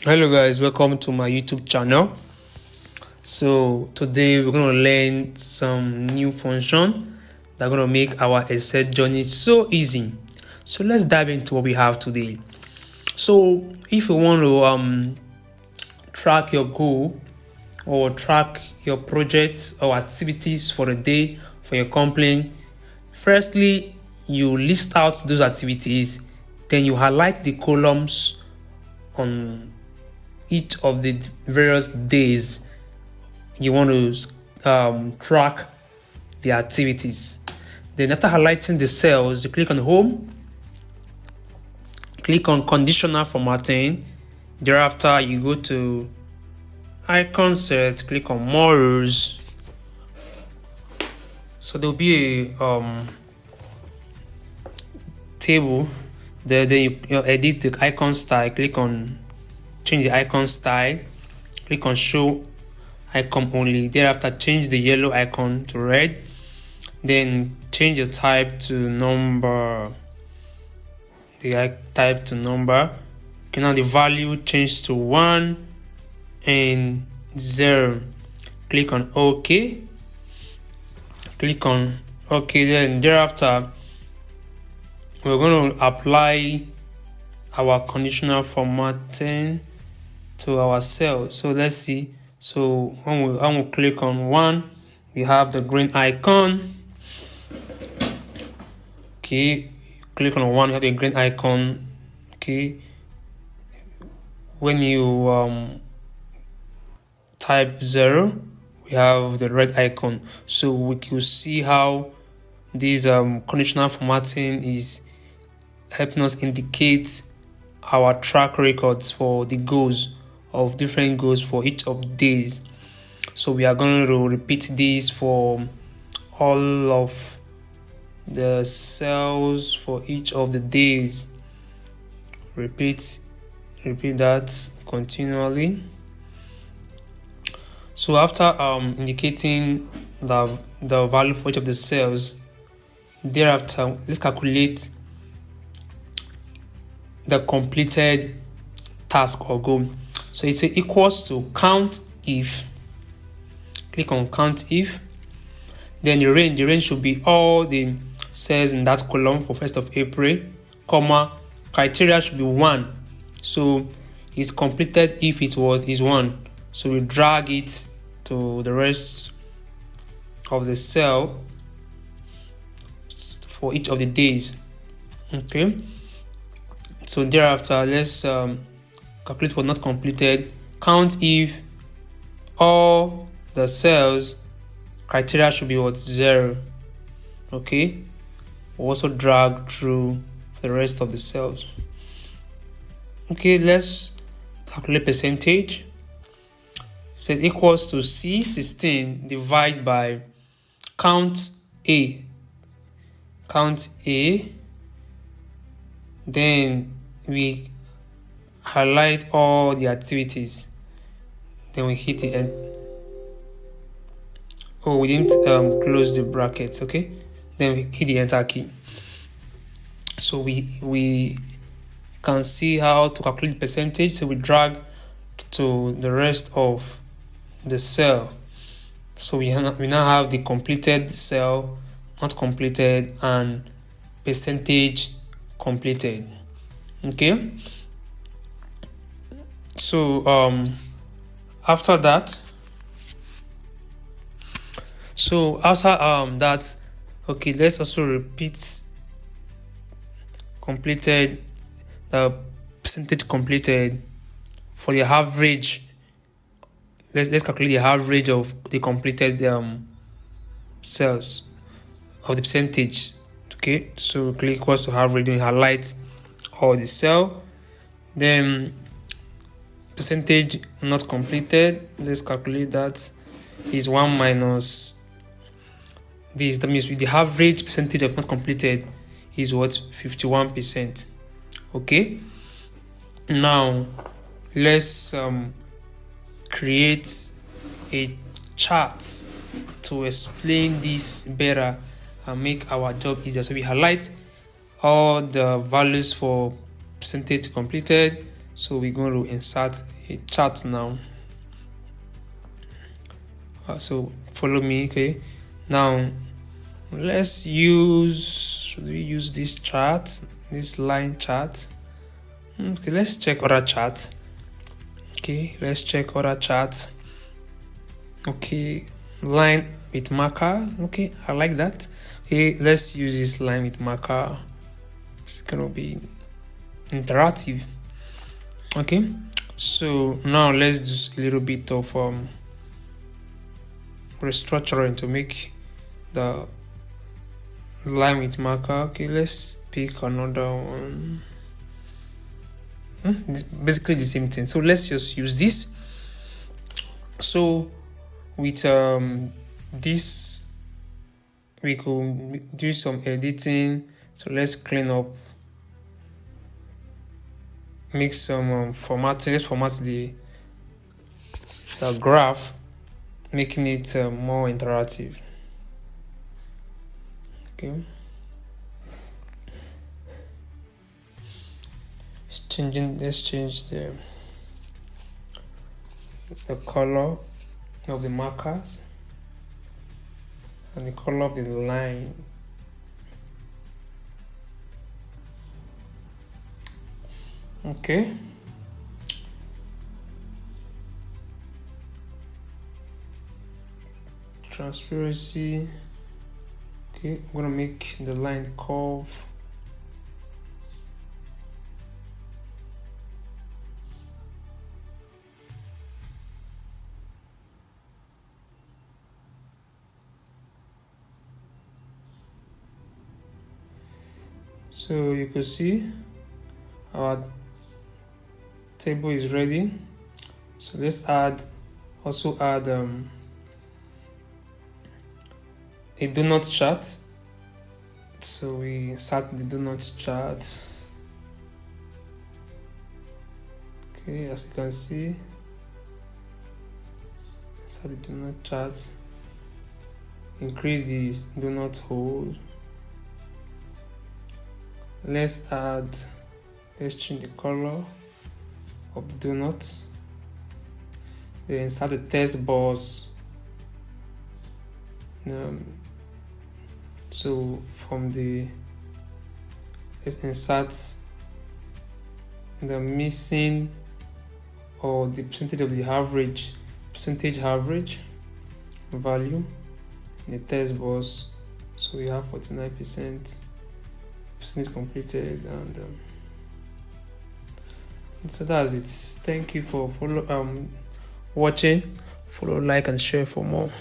Hello guys, welcome to my YouTube channel. So today we're going to learn some new function that are going to make our Excel journey so easy. So let's dive into what we have today. So if you want to track your goal or track your projects or activities for the day for your company, firstly you list out those activities, then you highlight the columns on each of the various days you want to track the activities. Then after highlighting the cells, you click on home, click on conditional formatting. Thereafter you go to icon set, click on more rows. So there'll be a table there. Then you edit the icon style, click on change the icon style, click on show icon only. Thereafter change the yellow icon to red, then change the type to number. Okay, now the value change to 1 and 0. Click on OK, then thereafter we're going to apply our conditional formatting to our cell. So let's see. So when we click on 1, we have the green icon. Okay, click on 1, you have the green icon. Okay, when you type 0, we have the red icon. So we can see how this conditional formatting is helping us indicate our track records for the goals of different goals for each of the days. So we are going to repeat this for all of the cells for each of the days. Repeat that continually. So after indicating the value for each of the cells, thereafter let's calculate the completed task or goal. So it's equals to count if. Click on count if. Then the range should be all the cells in that column for 1st of April, comma, criteria should be 1. So it's completed if it is 1. So we drag it to the rest of the cell for each of the days. Okay. So thereafter, let's calculate for not completed. Count if all the cells criteria should be 0. Okay. We'll also drag through the rest of the cells. Okay, let's calculate percentage. So it equals to C16 divided by count A. Then we highlight all the activities. Then we hit the end. Oh, we didn't close the brackets. Okay. Then we hit the enter key. So we can see how to calculate percentage. So we drag to the rest of the cell. So we now have the completed cell, not completed, and percentage completed. Okay. So after that, okay, let's also repeat completed, the percentage completed for the average. Let's calculate the average of the completed cells of the percentage. Okay, so click equals to average, then highlight all the cell. Then percentage not completed, let's calculate that is 1 minus this. That means the average percentage of not completed is what? 51%. Okay, now let's create a chart to explain this better and make our job easier. So we highlight all the values for percentage completed. So we're going to insert a chart now. So follow me. Okay, now should we use this chart, this line chart? Okay, let's check other charts. Okay, let's check other charts. Okay, line with marker. Okay, I like that. Okay, let's use this line with marker. It's gonna be interactive. Okay, so now let's do a little bit of restructuring to make the line with marker. Okay, let's pick another one. It's basically the same thing, so let's just use this. So with this we could do some editing. So let's clean up, make some formatting. Let's format the graph, making it more interactive. Okay, let's change the color of the markers and the color of the line. Okay, transparency. Okay, I'm gonna make the line curve. So you can see our table is ready. So let's also add a donut chart. So we insert the donut chart. Okay, as you can see, insert the donut chart. Increase the donut hole. Let's change the color of the donut. Then insert the text box. So let's insert the missing or the percentage of the percentage average value in the text box. So we have 49% completed, and so that's it. Thank you for watching. Follow, like, and share for more.